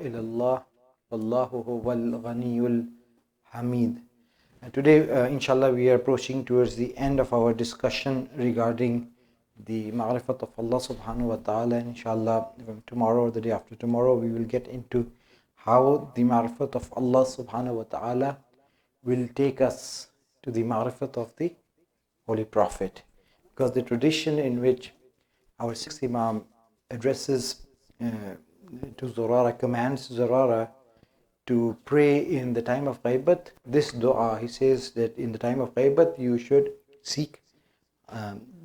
إلا الله والله هو الغني الحميد. Today, inshallah, we are approaching towards the end of our discussion regarding the ma'rifat of Allah subhanahu wa ta'ala. Inshallah, tomorrow or the day after tomorrow, we will get into how the ma'rifat of Allah subhanahu wa ta'ala will take us to the ma'rifat of the Holy Prophet. Because the tradition in which our sixth Imam addresses to Zurara, commands Zurara to pray in the time of ghaibat, this dua, he says that in the time of ghaibat you should seek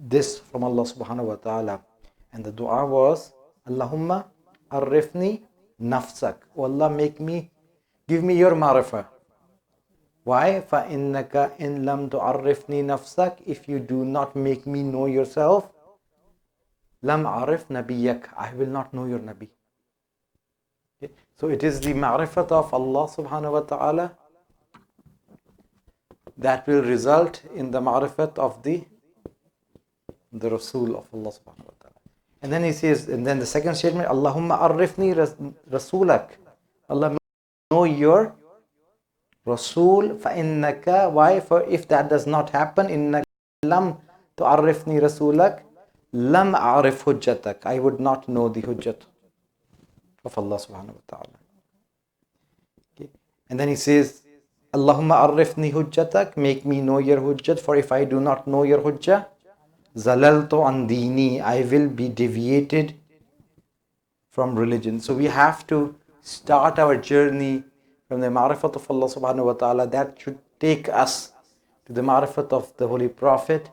this from Allah subhanahu wa ta'ala. And the dua was, Allahumma arifni nafsak. Oh Allah, give me your ma'rifah. Why? فَإِنَّكَ إِن لَمْ تُعَرِّفْنِي نَفْسَكَ. If you do not make me know yourself, لَمْ أَعْرِفْ نَبِيَّكَ. I will not know your Nabi. Okay. So it is the ma'rifat of Allah subhanahu wa ta'ala that will result in the ma'rifat of the Rasul of Allah subhanahu wa ta'ala. And then he says, and then the second statement, Allahumma arifni rasulak. Allah, know your Rasul. فَإِنَّكَ. Why? For if that does not happen, إِنَّكَ لَمْ تُعَرِّفْنِي رَسُولَكَ لَمْ أَعْرِفْ حُجَّتَكَ. I would not know the hujjat of Allah subhanahu wa ta'ala. Okay. And then he says, Allahumma arifni hujjatak, make me know your hujjat, for if I do not know your hujjah, zalaltu an dini, I will be deviated from religion. So we have to start our journey from the ma'rifat of Allah subhanahu wa ta'ala. That should take us to the ma'rifat of the Holy Prophet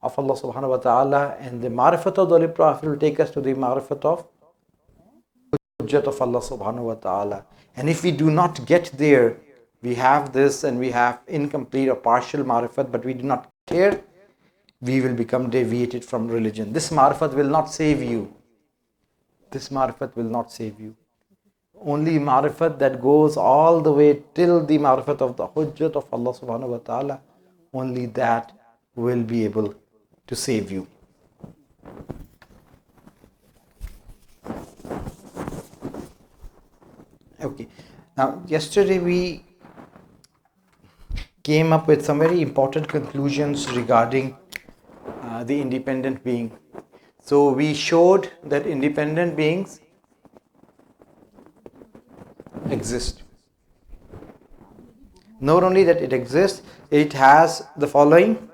of Allah subhanahu wa ta'ala, and the ma'rifat of the Holy Prophet will take us to the ma'rifat of hujjat of Allah subhanahu wa ta'ala. And if we do not get there, we have this and we have incomplete or partial ma'rifat, but we do not care, we will become deviated from religion. This ma'rifat will not save you. This ma'rifat will not save you. Only ma'rifat that goes all the way till the ma'rifat of the hujjat of Allah subhanahu wa ta'ala, only that will be able to save you. Okay. Now, yesterday we came up with some very important conclusions regarding the independent being. So we showed that independent beings exist. Not only that it exists, it has the following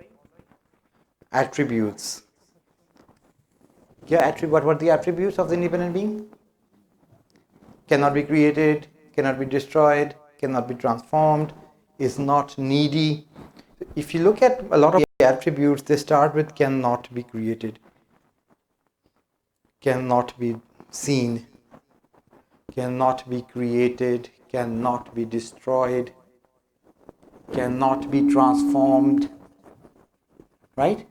attributes. What were the attributes of the independent being? Cannot be created, cannot be destroyed, cannot be transformed, is not needy. If you look at a lot of the attributes, they start with cannot be created, cannot be seen, cannot be created, cannot be destroyed, cannot be transformed, right?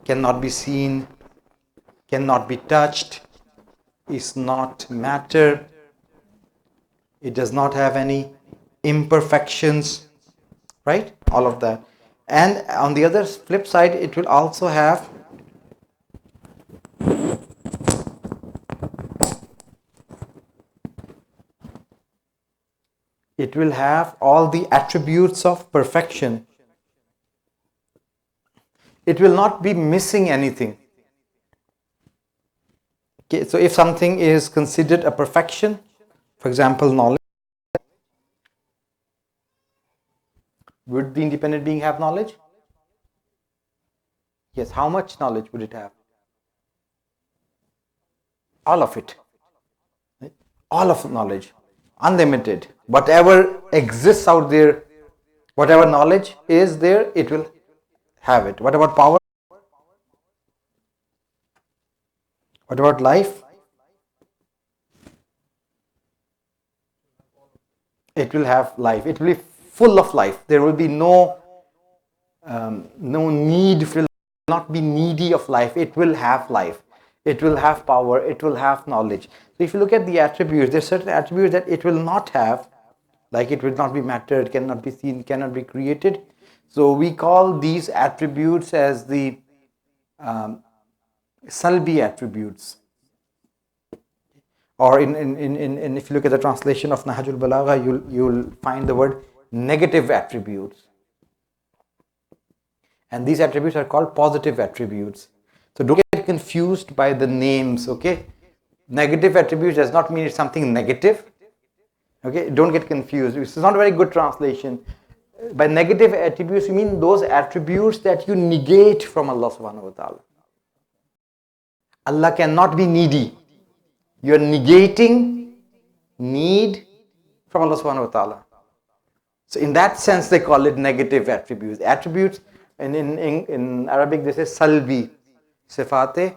Cannot be seen, cannot be touched, is not matter, it does not have any imperfections, right? All of that. And on the other flip side, it will also have all the attributes of perfection. It will not be missing anything. Okay, so if something is considered a perfection, for example, knowledge, would the independent being have knowledge? Yes. How much knowledge would it have? All of it. Right? All of knowledge. Unlimited. Whatever exists out there, whatever knowledge is there, it will have it. What about power? What about life? It will have life. It will be full of life. There will be no need. It will not be needy of life. It will have life. It will have power. It will have knowledge. So if you look at the attributes, there are certain attributes that it will not have, like it will not be matter, it cannot be seen, cannot be created. So we call these attributes as the salbi attributes. Or if you look at the translation of Nahjul Balagha, you'll find the word negative attributes. And these attributes are called positive attributes. So don't get confused by the names, okay? Negative attributes does not mean it's something negative. Okay, don't get confused. It's not a very good translation. By negative attributes, you mean those attributes that you negate from Allah subhanahu wa ta'ala. Allah cannot be needy. You are negating need from Allah subhanahu wa ta'ala. So in that sense, they call it negative attributes. Attributes, in Arabic, they say salbi. Sifate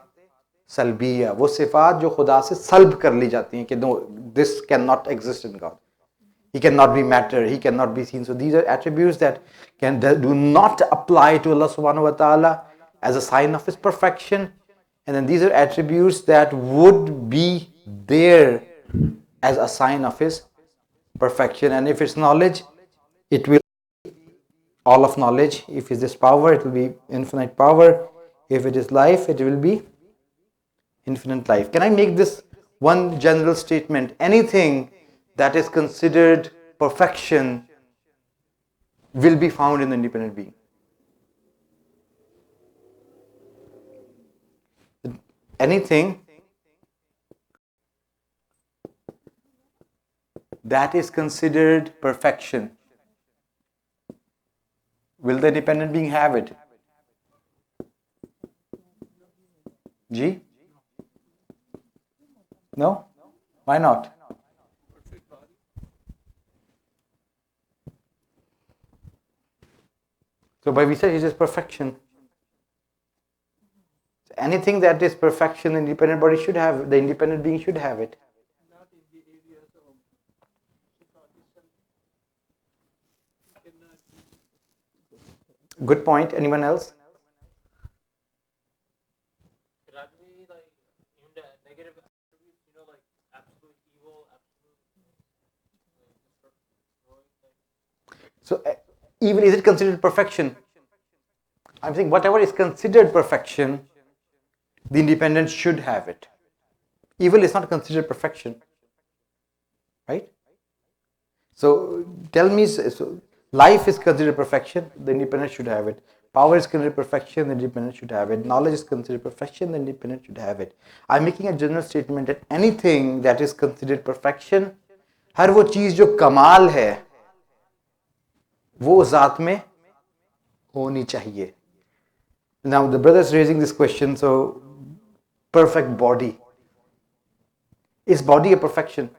salbiya. वो सिफात जो खुदा से सल्ब कर ली जाती हैं कि no, this cannot exist in God. He cannot be matter. He cannot be seen. So these are attributes that do not apply to Allah subhanahu wa ta'ala as a sign of His perfection. And then these are attributes that would be there as a sign of His perfection. And if it's knowledge, it will be all of knowledge. If it is power, it will be infinite power. If it is life, it will be infinite life. Can I make this one general statement? Anything that is considered perfection will be found in the independent being. Anything that is considered perfection, will the independent being have it? G? No? Why not? So by we say it is perfection. So anything that is perfection, the independent body should have, the independent being should have it. Good point. Anyone else? So evil, is it considered perfection? I'm saying whatever is considered perfection, the independent should have it. Evil is not considered perfection. Right? So tell me, so life is considered perfection, the independent should have it. Power is considered perfection, the independent should have it. Knowledge is considered perfection, the independent should have it. I'm making a general statement that anything that is considered perfection, हर वो चीज जो कमाल है वो ज़ात में होनी चाहिए. Now the brother is raising this question, so perfect body. Is body a perfection?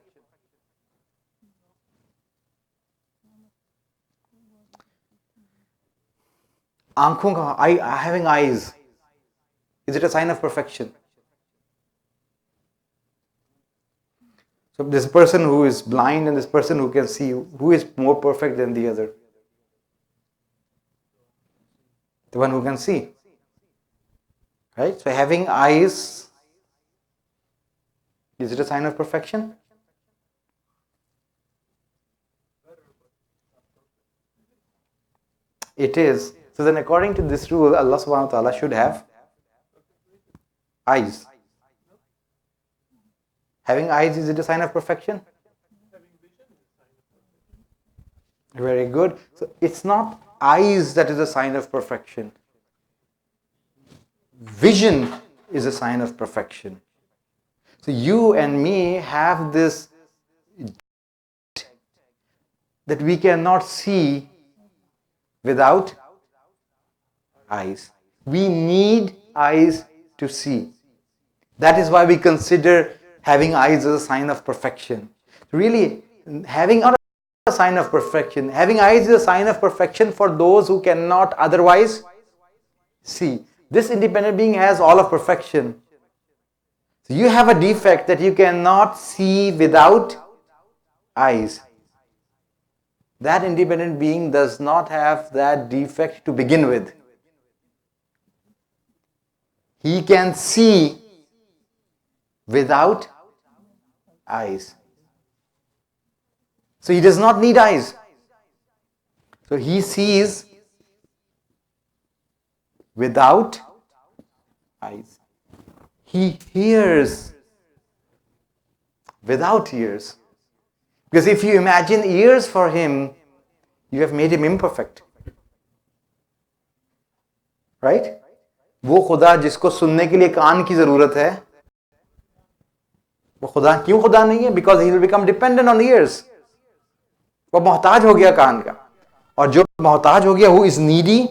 आंखों का, having eyes, is it a sign of perfection? So this person who is blind and this person who can see, who is more perfect than the other? The one who can see. Right? So having eyes, is it a sign of perfection? It is. So then according to this rule, Allah subhanahu wa ta'ala should have eyes. Having eyes, is it a sign of perfection? Very good. So it's not eyes that is a sign of perfection. Vision is a sign of perfection. So you and me have this that we cannot see without eyes. We need eyes to see. That is why we consider having eyes as a sign of perfection. Really, having not a sign of perfection. Having eyes is a sign of perfection for those who cannot otherwise see. This independent being has all of perfection. So you have a defect that you cannot see without eyes. That independent being does not have that defect to begin with. He can see without eyes. So he does not need eyes. So he sees without eyes. He hears without ears. Because if you imagine ears for him, you have made him imperfect. Right? वो खुदा जिसको सुनने के लिए कान की जरूरत है, वो खुदा क्यों खुदा नहीं है? Because he will become dependent on ears. वो मोहताज हो गया कान का. और जो मोहताज हो गया, who is needy,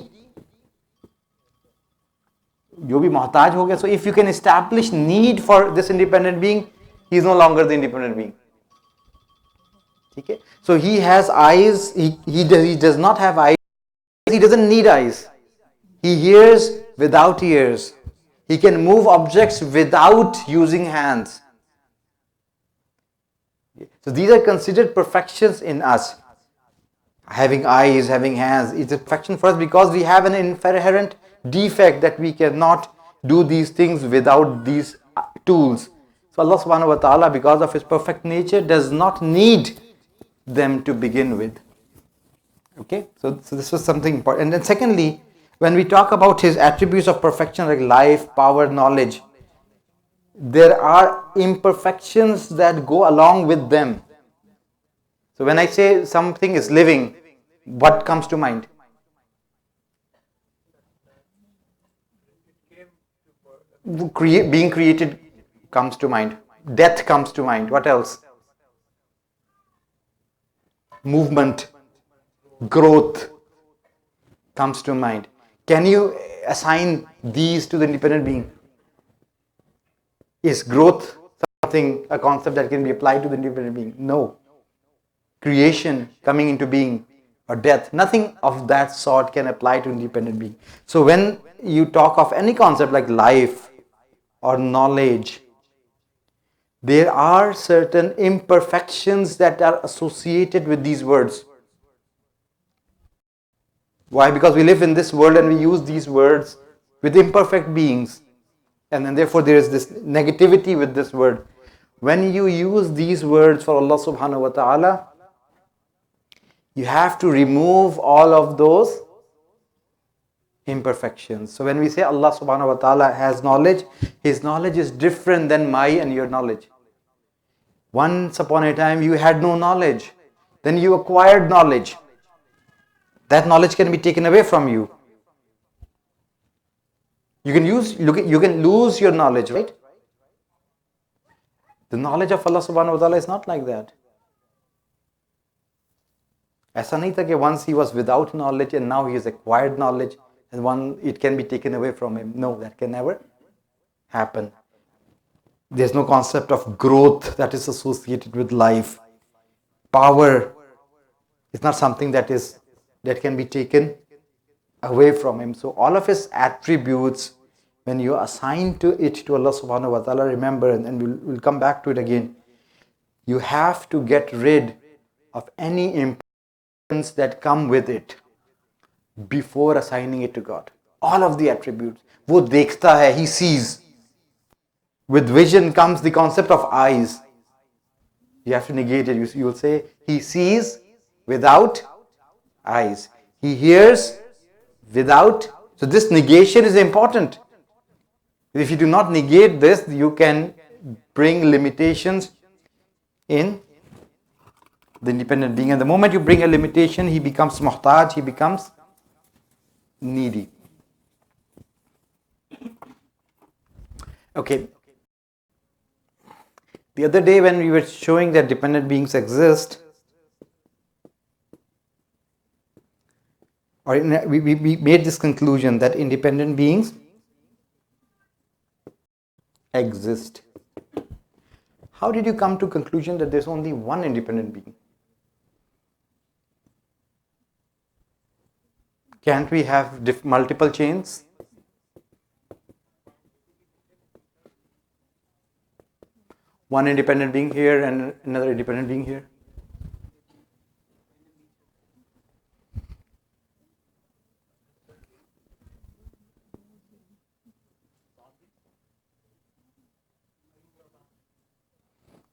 जो भी मोहताज हो गया. So if you can establish need for this independent being, he is no longer the independent being. Okay? So he has eyes, he does not have eyes, he doesn't need eyes. He hears without ears. He can move objects without using hands. So these are considered perfections in us. Having eyes, having hands, it's a perfection for us because we have an inherent defect that we cannot do these things without these tools. So Allah subhanahu wa ta'ala, because of his perfect nature, does not need them to begin with. Okay, so this was something important. And then secondly, when we talk about his attributes of perfection like life, power, knowledge, there are imperfections that go along with them. So when I say something is living, what comes to mind? Being created comes to mind. Death comes to mind. What else? Movement, growth comes to mind. Can you assign these to the independent being? Is growth something, a concept that can be applied to the independent being? No. Creation, coming into being, or death, nothing of that sort can apply to independent being. So when you talk of any concept like life or knowledge, there are certain imperfections that are associated with these words. Why? Because we live in this world and we use these words with imperfect beings. And then therefore there is this negativity with this word. When you use these words for Allah subhanahu wa ta'ala, you have to remove all of those imperfections. So when we say Allah subhanahu wa ta'ala has knowledge, his knowledge is different than my and your knowledge. Once upon a time you had no knowledge, then you acquired knowledge. That knowledge can be taken away from you. You can lose your knowledge, right? The knowledge of Allah subhanahu wa ta'ala is not like that. ऐसा नहीं था कि once he was without knowledge and now he has acquired knowledge and it can be taken away from him. No, that can never happen. There's no concept of growth that is associated with life. Power is not something that can be taken away from him. So all of his attributes, when you assign to Allah subhanahu wa ta'ala, remember, and we'll come back to it again, you have to get rid of any imperfections that come with it before assigning it to God. All of the attributes. वो देखता है, he sees. With vision comes the concept of eyes. You have to negate it. You will say, he sees without eyes. He hears without. So this negation is important. If you do not negate this, you can bring limitations in the independent being. And the moment you bring a limitation, he becomes muhtaj, he becomes needy. Okay. The other day when we were showing that dependent beings exist, we made this conclusion that independent beings exist. How did you come to conclusion that there's only one independent being? Can't we have multiple chains? One independent being here and another independent being here.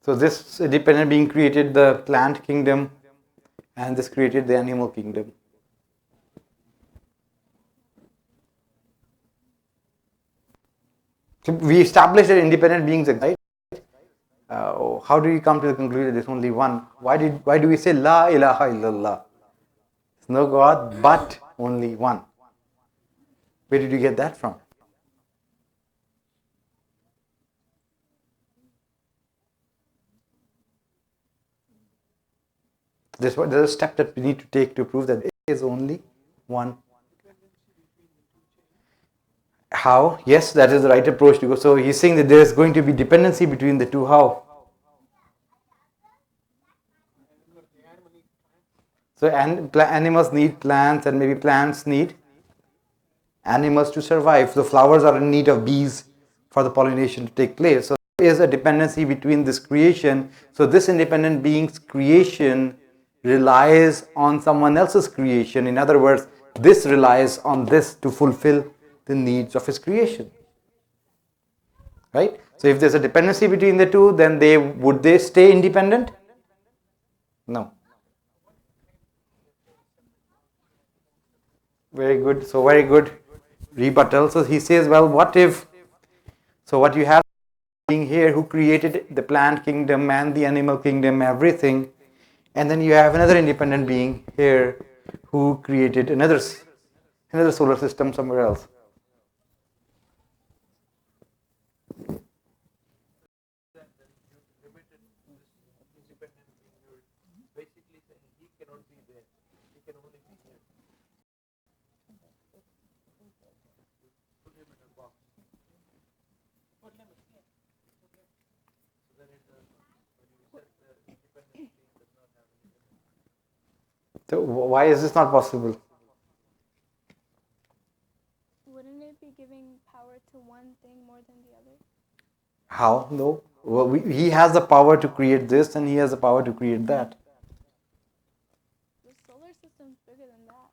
So this independent being created the plant kingdom and this created the animal kingdom. So we established that independent beings exist. how do you come to the conclusion there's only one? Why do we say La ilaha illallah? There's no God but only one. Where did you get that from? There's a step that we need to take to prove that there is only one. How? Yes, that is the right approach to go. So he's saying that there is going to be dependency between the two. How? So animals need plants, and maybe plants need animals to survive. So flowers are in need of bees for the pollination to take place. So there is a dependency between this creation. So this independent being's creation relies on someone else's creation. In other words, this relies on this to fulfill the needs of his creation. Right? So if there's a dependency between the two, then would they stay independent? No. Very good. So very good rebuttal. So he says, well, what if, so what you have being here who created the plant kingdom and the animal kingdom, everything, and then you have another independent being here who created another solar system somewhere else. So why is this not possible? Wouldn't it be giving power to one thing more than the other? How? No. Well, he has the power to create this and he has the power to create that. The solar system's bigger than that.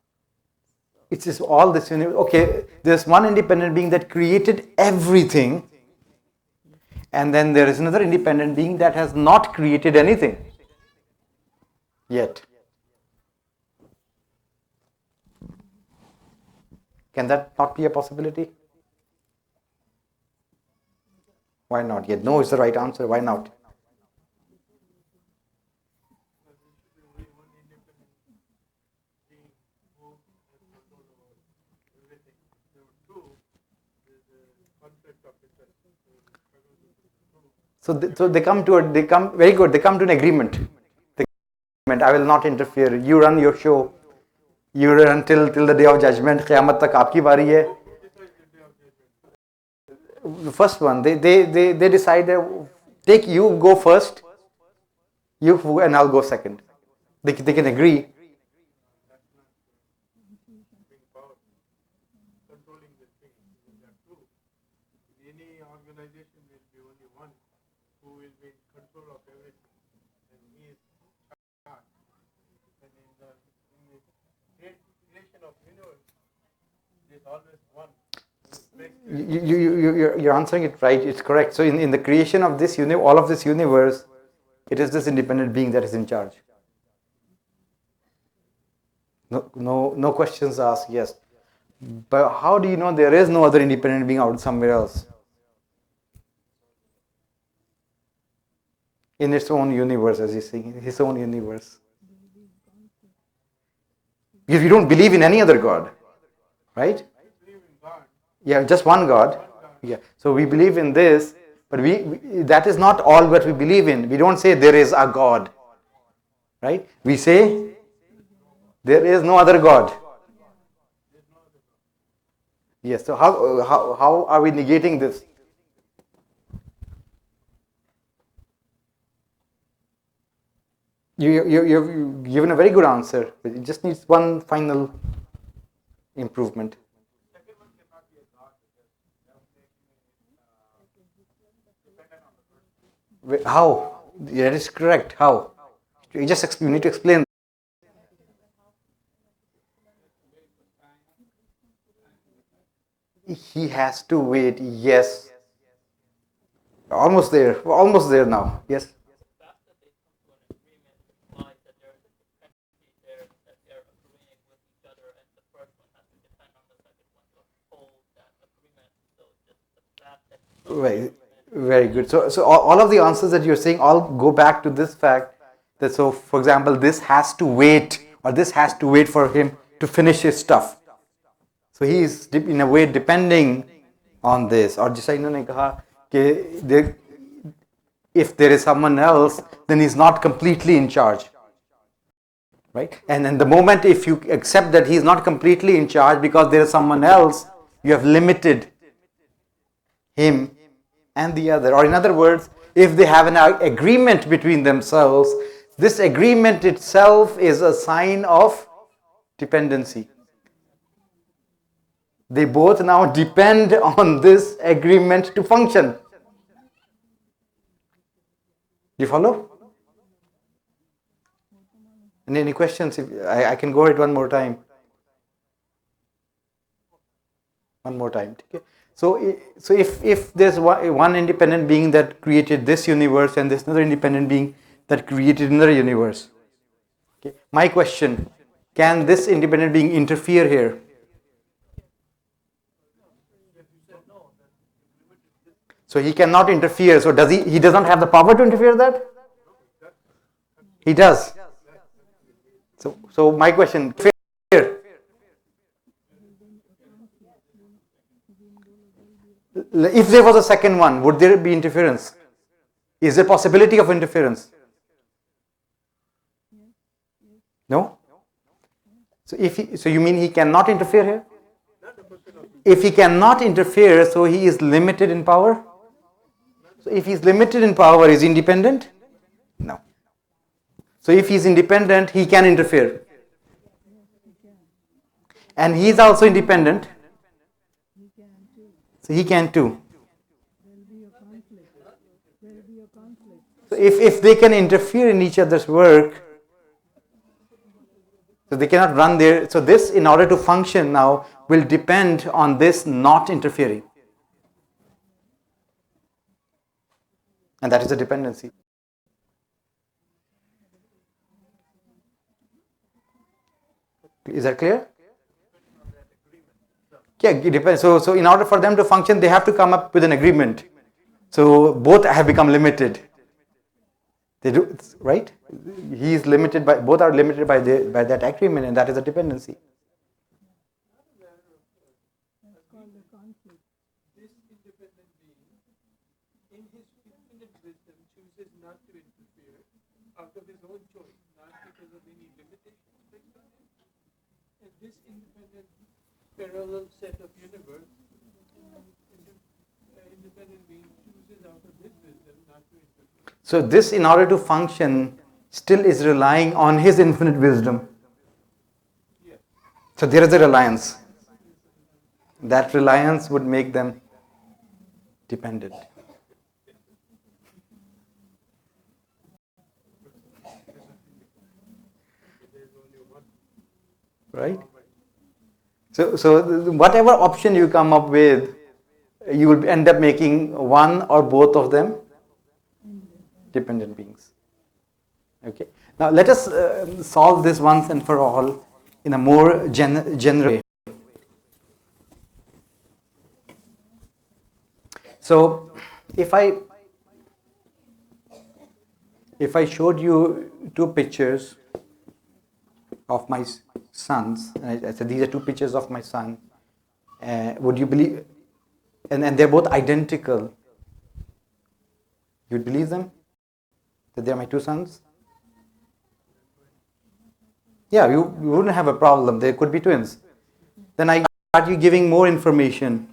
It's just all this universe. Okay, there's one independent being that created everything, and then there is another independent being that has not created anything yet. Can that not be a possibility? Why not yet? No is the right answer. Why not? So they come to an agreement. I will not interfere. You run your show. You run till the day of judgment. Qiyamat tak aapki bari hai. The first one, they decide that you go first, and I'll go second. They can agree. You're answering it right. It's correct. So in the creation of this all of this universe, it is this independent being that is in charge. No questions asked. Yes, but how do you know there is no other independent being out somewhere else in its own universe, as he's saying, his own universe? Because we don't believe in any other God, right? Yeah, just one God. Yeah. So we believe in this, but that is not all what we believe in. We don't say there is a God, right? We say there is no other God. Yes. So how are we negating this? You've given a very good answer, but it just needs one final improvement. How? That is correct. How? You need to explain. He has to wait. Yes. Almost there. Almost there now. Yes. Very good. So all of the answers that you're saying all go back to this fact that, so for example, this has to wait, or this has to wait for him to finish his stuff. So he is in a way depending on this. Or just इन्होंने कहा कि if there is someone else, then he's not completely in charge. Right? And then the moment if you accept that he is not completely in charge because there is someone else, you have limited him and the other. Or in other words, if they have an agreement between themselves, this agreement itself is a sign of dependency. They both now depend on this agreement to function. Do you follow? And any questions? If I can go it one more time. One more time. Okay. So if there's one independent being that created this universe and there's another independent being that created another universe. Okay. My question, can this independent being interfere here? So he cannot interfere. So does he? He does not have the power to interfere that? He does. So my question, here. If there was a second one, would there be interference? Is there possibility of interference? No? So you mean he cannot interfere here? If he cannot interfere, so he is limited in power? So if he is limited in power, is he independent? No. So if he is independent, he can interfere. And he is also independent. So he can too. So if they can interfere in each other's work, so they cannot run there. So this, in order to function now, will depend on this not interfering. And that is a dependency. Is that clear? Yeah, it depends. So in order for them to function, they have to come up with an agreement. So both have become limited. They do, right? He is limited by, both are limited by that agreement, and that is a dependency. This independent being, in his infinite wisdom, chooses not to interfere out of his own choice, not because of any limitations placed on him. And this independent parallel set of universe, independent being chooses out of his wisdom not to interfere. So this, in order to function, still is relying on his infinite wisdom. Yes. So there is a reliance. That reliance would make them dependent. Right? So whatever option you come up with, you will end up making one or both of them dependent beings. Okay. Now let us solve this once and for all in a more general way. So if I showed you two pictures of my sons, and I said these are two pictures of my son, would you believe? And they're both identical. You'd believe them? That they're my two sons? Yeah, you wouldn't have a problem. They could be twins. Then I start you giving more information.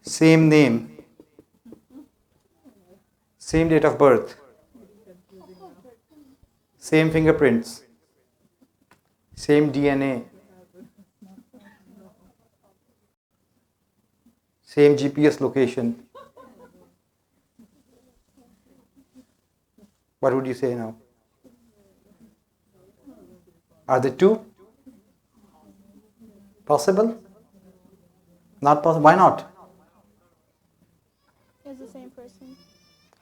Same name. Same date of birth. Same fingerprints. Same DNA. Same GPS location. What would you say now? Are the two possible? Not possible. Why not? It's the same person.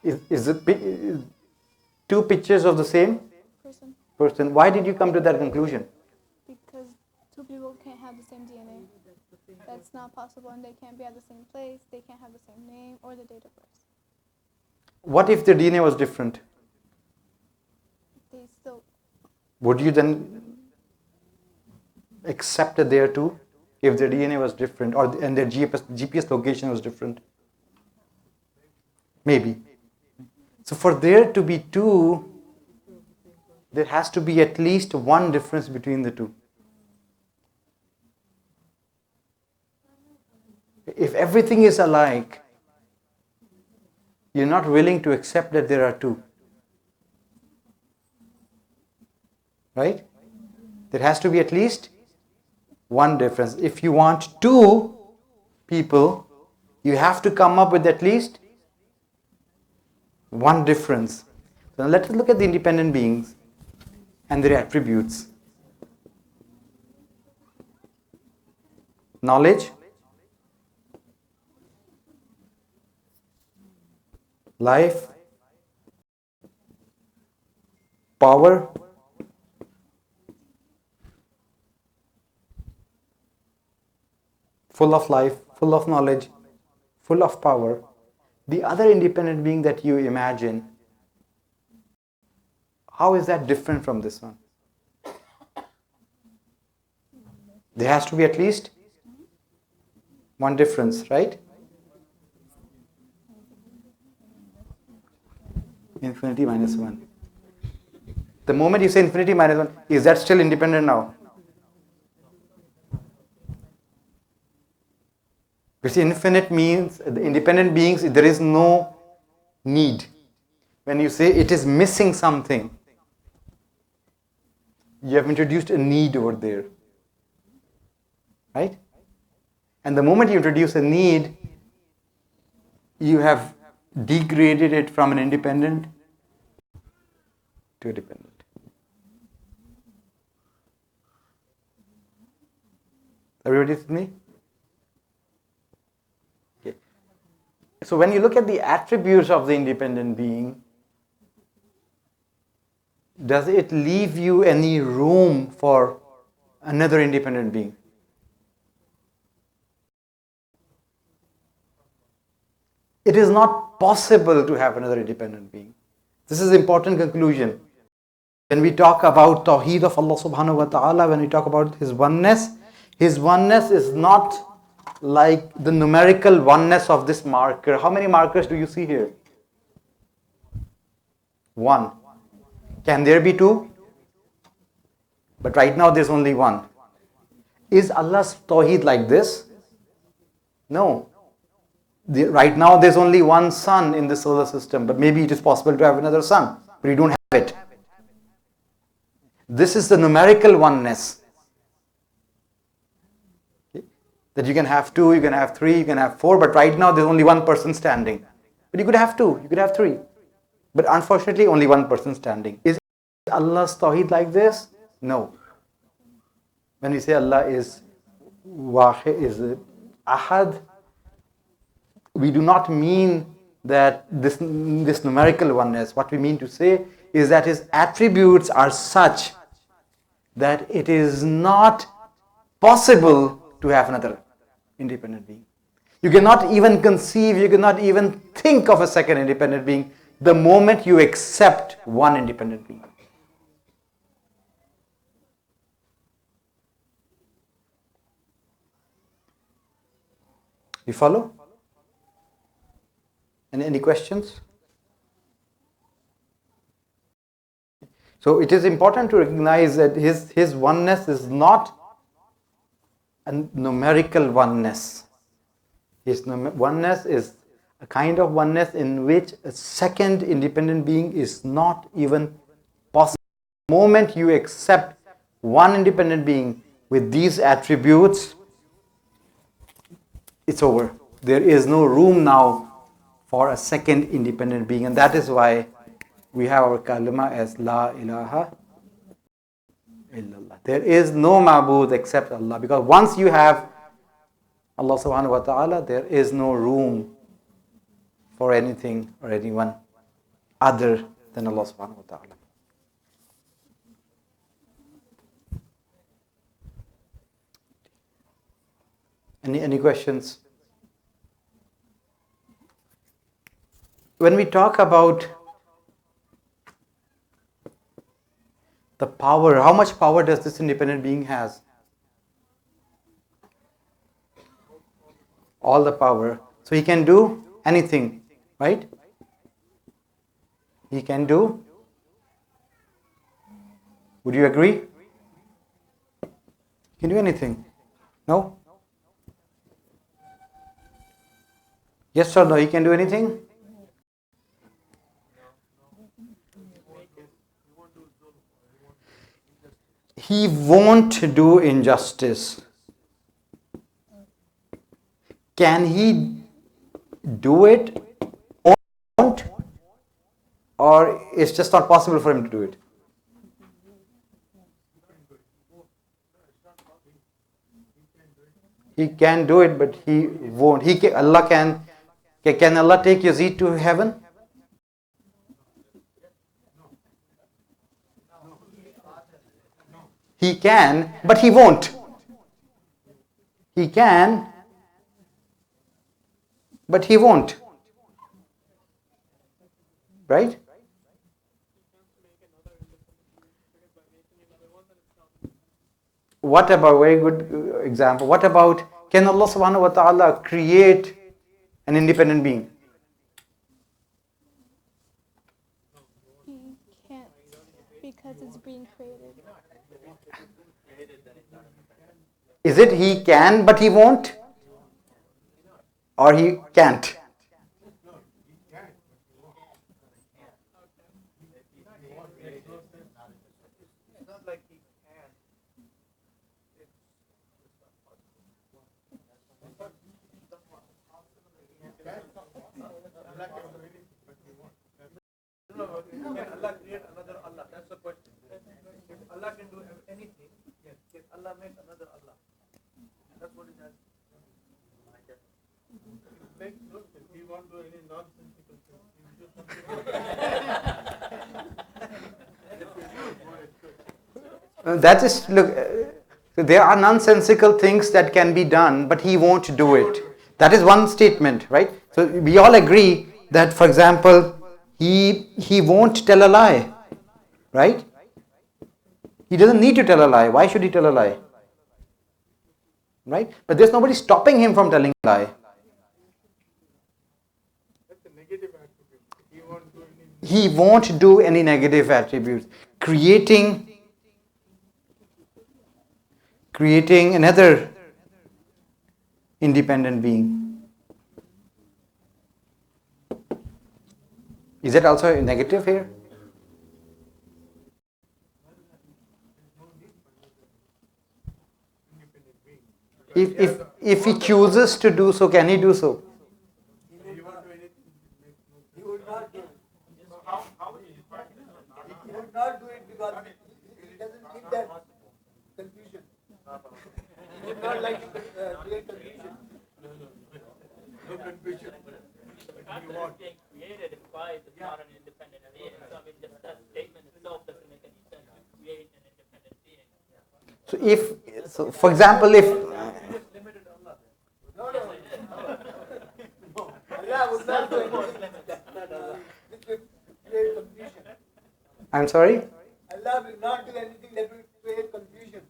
Is it two pictures of the same person? Why did you come to that conclusion? Because two people can't have the same DNA. That's not possible, and they can't be at the same place. They can't have the same name or the date of birth. What if the DNA was different? They still. Would you then accept it there too? If their DNA was different and their GPS location was different? Maybe. So for there to be two, there has to be at least one difference between the two. If everything is alike, you're not willing to accept that there are two. Right? There has to be at least one difference. If you want two people, you have to come up with at least one difference. So now let us look at the independent beings and their attributes. Knowledge, life, power, full of life, full of knowledge, full of power. The other independent being that you imagine, how is that different from this one? There has to be at least one difference, right? Infinity minus 1. The moment you say infinity minus 1, is that still independent now? You see, infinite means, the independent beings, there is no need. When you say it is missing something, you have introduced a need over there. Right? And the moment you introduce a need, you have degraded it from an independent to a dependent. Everybody with me? Okay. So when you look at the attributes of the independent being, does it leave you any room for another independent being? It is not possible to have another independent being. This is an important conclusion. When we talk about Tawheed of Allah subhanahu wa ta'ala, when we talk about His oneness is not like the numerical oneness of this marker. How many markers do you see here? 1. Can there be 2? But right now there's only 1. Is Allah's Tawheed like this? No. Right now there's only one sun in the solar system, but maybe it is possible to have another sun, but you don't have it. This is the numerical oneness. Okay? That you can have 2, you can have 3, you can have 4, but right now there's only one person standing. But you could have 2, you could have 3. But unfortunately only one person standing. Is Allah's Tawheed like this? No. When we say Allah is Wahid, is Ahad, we do not mean that this numerical oneness. What we mean to say is that His attributes are such that it is not possible to have another independent being. You cannot even conceive, you cannot even think of a second independent being the moment you accept one independent being. You follow? Any questions? So it is important to recognize that his oneness is not a numerical oneness. His oneness is a kind of oneness in which a second independent being is not even possible. The moment you accept one independent being with these attributes, it's over. There is no room now for a second independent being, and that is why we have our kalima as La ilaha illallah. There is no ma'bud except Allah, because once you have Allah subhanahu wa ta'ala, there is no room for anything or anyone other than Allah subhanahu wa ta'ala. Any questions? when we talk about the power, how much power does this independent being has? All the power. So he can do anything, right? He can do. Would you agree? He can do anything. No? Yes or no? He can do anything? He won't do injustice. Can he do it or won't? Or it's just not possible for him to do it? He can do it, but he won't. Allah can Allah take Yazid to heaven? He can, but he won't. He can, but he won't. Right? What about, very good example, what about, can Allah subhanahu wa ta'ala create an independent being? He can't because it's being created. Is it he can but he won't? Or he can't? Allah create another Allah? That's the question. If Allah can do anything, yes. Can Allah make another Allah? That's what it has. It makes no sense. He won't do any nonsensical things. That is, look, there are nonsensical things that can be done, but he won't do it. That is one statement, right? So we all agree that, for example, he won't tell a lie, right? He doesn't need to tell a lie. Why should he tell a lie? Right? But there's nobody stopping him from telling a lie. That's a negative attribute. He won't do any negative attributes. Creating another independent being. Is it also a negative here? If he chooses to do so, can he do so? He won't do anything. He would not do it. He would not do it because he doesn't need that confusion. He would not like to create confusion. No confusion. But he won't. Being created implies it's not an independent being. So I mean, just that statement itself doesn't make any sense to create an independent being. So for example, if Limited Allah. No. Allah would not do anything which will create confusion. I'm sorry, Allah will not do anything that will create confusion.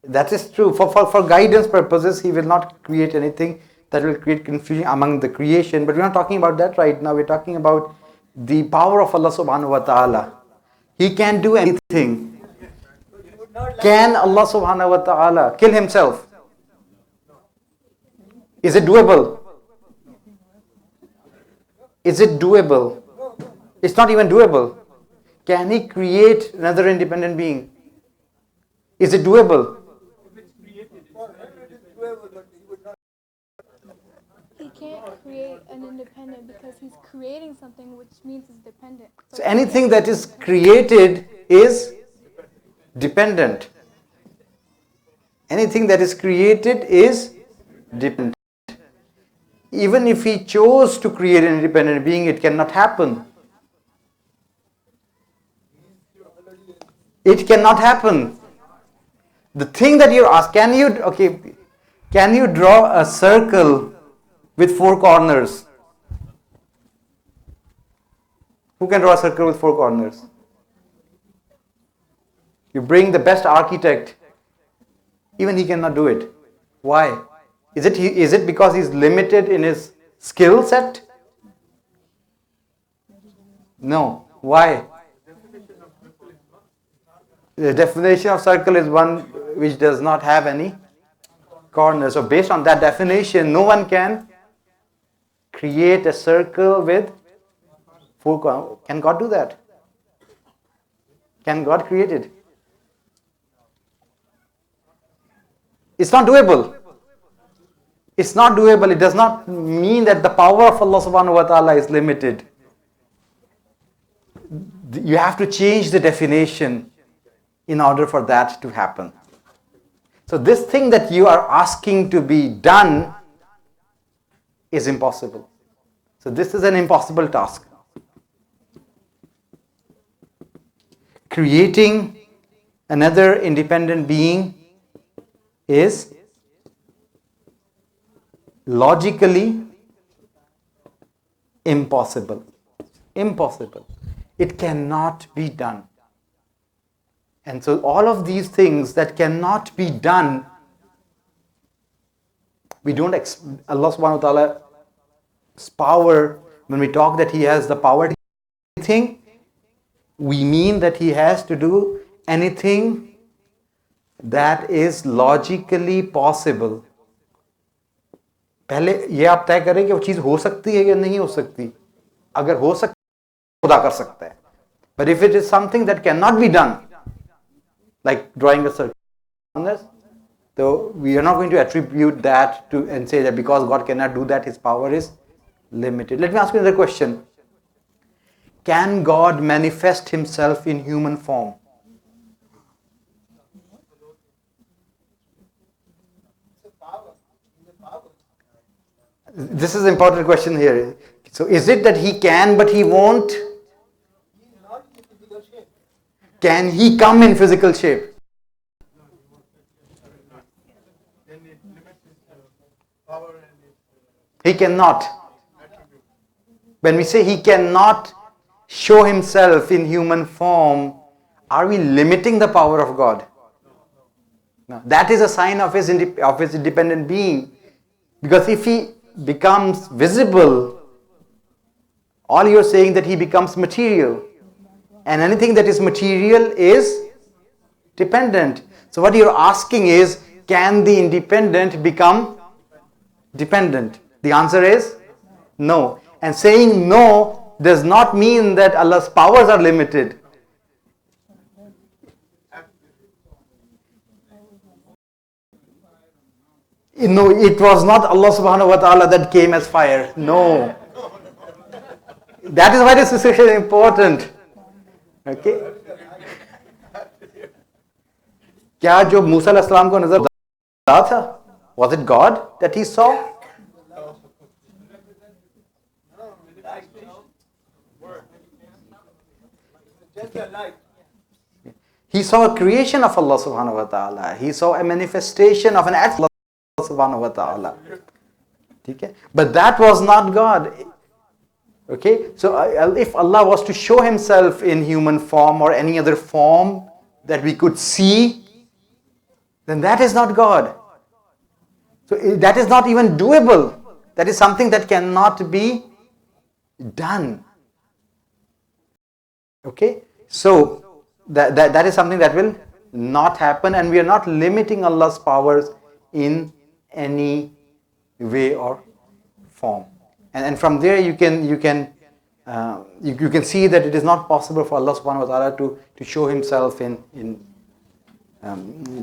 that is true. For guidance purposes, he will not create anything that will create confusion among the creation. But we're not talking about that right now. We're talking about the power of Allah subhanahu wa ta'ala. He can do anything. Can Allah subhanahu wa ta'ala kill himself? Is it doable? Is it doable? It's not even doable. Can he create another independent being? Is it doable? He can't create an independent because he's creating something which means it's dependent. So anything that is created is dependent. Anything that is created is dependent. Even if he chose to create an independent being, it cannot happen. It cannot happen. The thing that you ask, can you draw a circle with 4 corners? Who can draw a circle with 4 corners? You bring the best architect, even he cannot do it. Why? Is it because he's limited in his skill set? No. Why? The definition of circle is one which does not have any corners. So based on that definition, no one can create a circle with 4 corners. Can God do that? Can God create it? It's not doable. It's not doable. It does not mean that the power of Allah subhanahu wa ta'ala is limited. You have to change the definition in order for that to happen. So this thing that you are asking to be done is impossible. So this is an impossible task. Creating another independent being is logically impossible. Impossible. It cannot be done. And so all of these things that cannot be done, we don't, Allah subhanahu wa ta'ala's power, when we talk that He has the power to do anything, we mean that He has to do anything that is logically possible. पहले ये आप तय करें कि वो चीज़ हो सकती है या नहीं हो सकती. अगर हो सकती है, खुदा कर सकता है. But if it is something that cannot be done, like drawing a circle on this, so we are not going to attribute that to and say that because God cannot do that, His power is limited. Let me ask you another question. Can God manifest Himself in human form? This is an important question here. So is it that He can but He won't? Can He come in physical shape? He cannot. When we say He cannot show Himself in human form, are we limiting the power of God? No. That is a sign of His independent being. Because if He becomes visible, all you're saying that He becomes material. And anything that is material is dependent. So what you're asking is, can the independent become dependent? The answer is no. And saying no does not mean that Allah's powers are limited. No, it was not Allah subhanahu wa ta'ala that came as fire. No. That is why this discussion is important. Okay? क्या जो मूसा अलैहिस्सलाम को नजर आ था? Was it God that he saw? He saw a creation of Allah subhanahu wa ta'ala. He saw a manifestation of an act of Allah subhanahu wa ta'ala. Okay? But that was not God. Okay? So if Allah was to show Himself in human form or any other form that we could see, then that is not God. So that is not even doable. That is something that cannot be done. Okay? So that is something that will not happen, and we are not limiting Allah's powers in any way or form. And from there you can see that it is not possible for Allah subhanahu wa ta'ala to show Himself in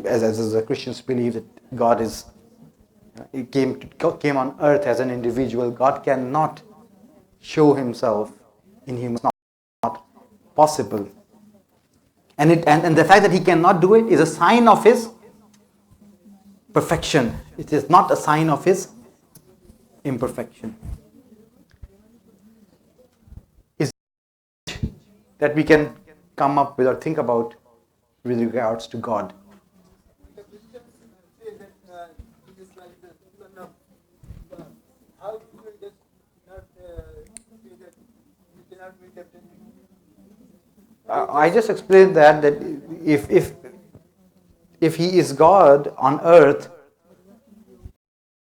as the Christians believe that God is He came on earth as an individual. God cannot show Himself in human. It's not possible. And the fact that He cannot do it is a sign of His perfection. It is not a sign of His imperfection. Is that we can come up with or think about with regards to God. The Christians say that He is like the Son of. How do you just not say that He cannot be independent? I just explained that if he is God on earth,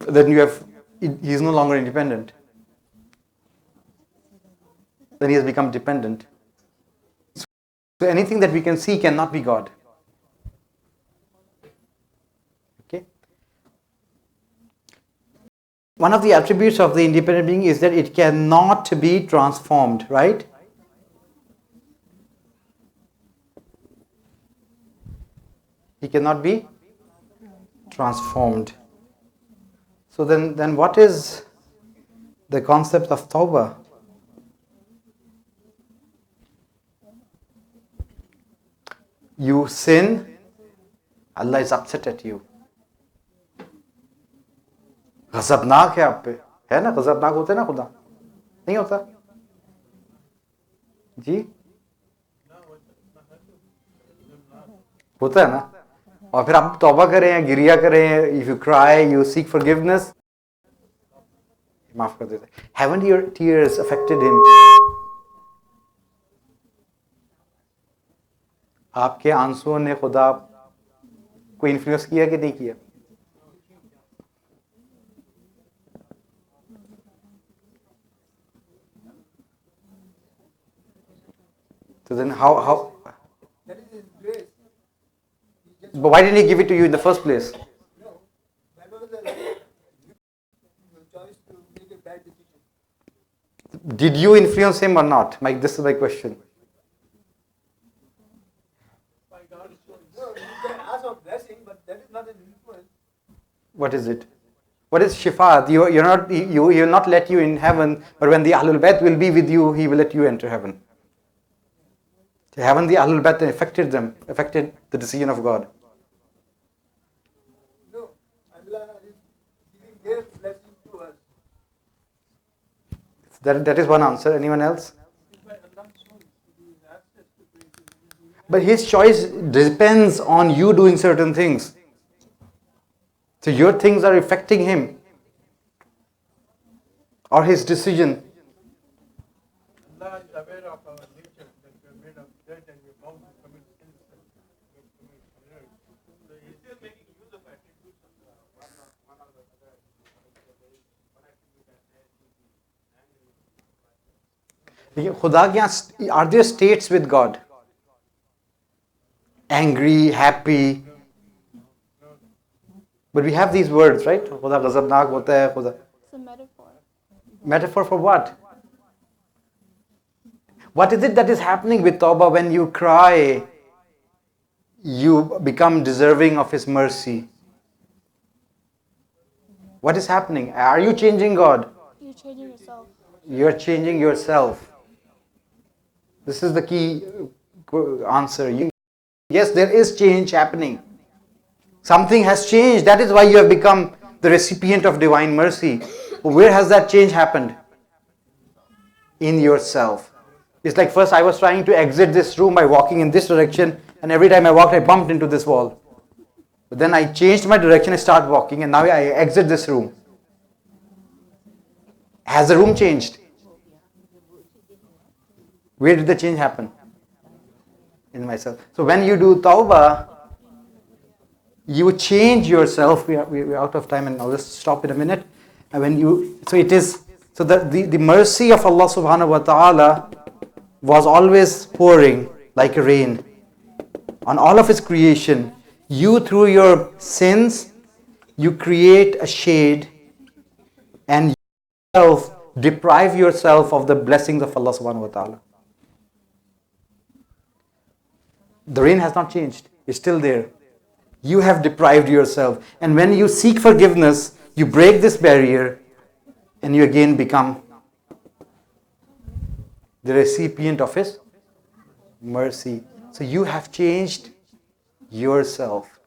then he is no longer independent. Then he has become dependent. So anything that we can see cannot be God. Okay. One of the attributes of the independent being is that it cannot be transformed, right? He cannot be transformed. So then what is the concept of tawbah? You sin, Allah is upset at you. गज़बनाक है आप पे, है ना? गज़बनाक होता है ना खुदा? नहीं होता? जी? होता है ना? और फिर आप तौबा करें, गिरिया करें, if you cry, you seek forgiveness, माफ कर देते. Haven't your tears affected him? आपके आंसुओं ने खुदा को इन्फ्लुएंस किया कि नहीं किया? So then how That is his grace. but why didn't he give it to you in the first place? No, that was your choice to make a bad decision. Did you influence him or not? Mike, this is my question. By God's choice. No, you can ask for blessing, but that is not an influence. What is it? What is shifaat? He will not let you in heaven, but when the Ahlul Bayt will be with you, he will let you enter heaven. Haven't the Ahlul Bayt affected the decision of God? No, Allah is giving their blessing to us. That is one answer. Anyone else? It's by Allah's choice. He has access to places. But his choice depends on you doing certain things. So your things are affecting him or his decision. Allah is aware of our nature, that we are made of dirt and we are bound to commit sins and commit errors. So he is still making use of attributes of one or the other. There is one attribute that has to be angry. खुदा के यहाँ are there states with God? Angry, happy. But we have these words, right? खुदा गज़बनाक होता है, खुदा. It's a metaphor. Metaphor for what? What is it that is happening with Tawbah? When you cry, you become deserving of His mercy. What is happening? Are you changing God? You're changing yourself. You are changing yourself. This is the key answer. Yes, there is change happening. Something has changed. That is why you have become the recipient of divine mercy. Where has that change happened? In yourself. It's like first I was trying to exit this room by walking in this direction, and every time I walked I bumped into this wall. But then I changed my direction, I start walking, and now I exit this room. Has the room changed? Where did the change happen? In myself. So when you do tawbah, you change yourself. We're out of time, and I'll just stop in a minute. And when you, so it is, so the mercy of Allah subhanahu wa ta'ala was always pouring like a rain on all of His creation. You, through your sins, you create a shade and yourself deprive yourself of the blessings of Allah subhanahu wa ta'ala. The rain has not changed. It's still there. You have deprived yourself. And when you seek forgiveness, you break this barrier and you again become the recipient of His mercy. So you have changed yourself.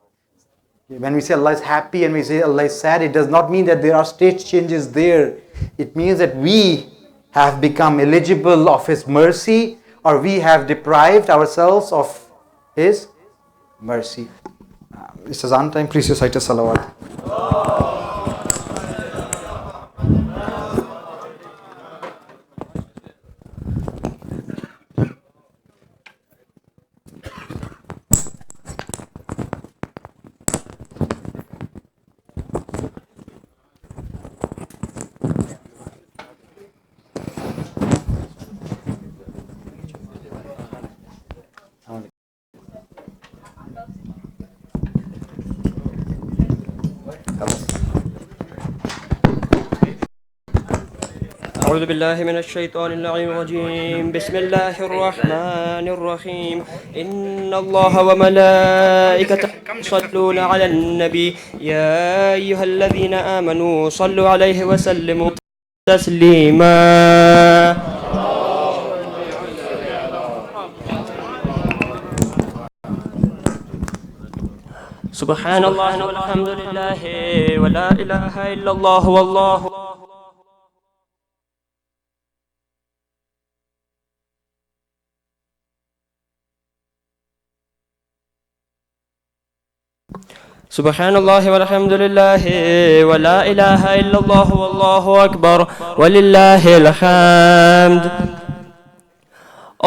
When we say Allah is happy and we say Allah is sad, it does not mean that there are state changes there. It means that we have become eligible of His mercy, or we have deprived ourselves of His mercy. It's Azan time. Please recite a salawat. أعوذ بالله من الشيطان اللعين الرجيم. بسم الله الرحمن الرحيم. إن الله وملائكته يصلون على النبي يا أيها الذين آمنوا صلوا عليه وسلموا تسليما. سبحان الله والحمد لله ولا إله إلا الله والله سبحان الله والحمد لله ولا إله إلا الله والله أكبر ولله الحمد.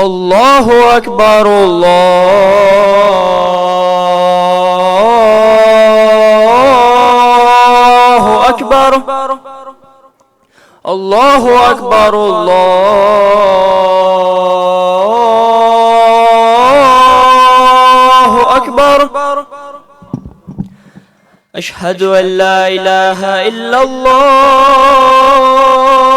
الله أكبر الله أكبر الله أكبر الله أكبر. أشهد أن لا إله إلا الله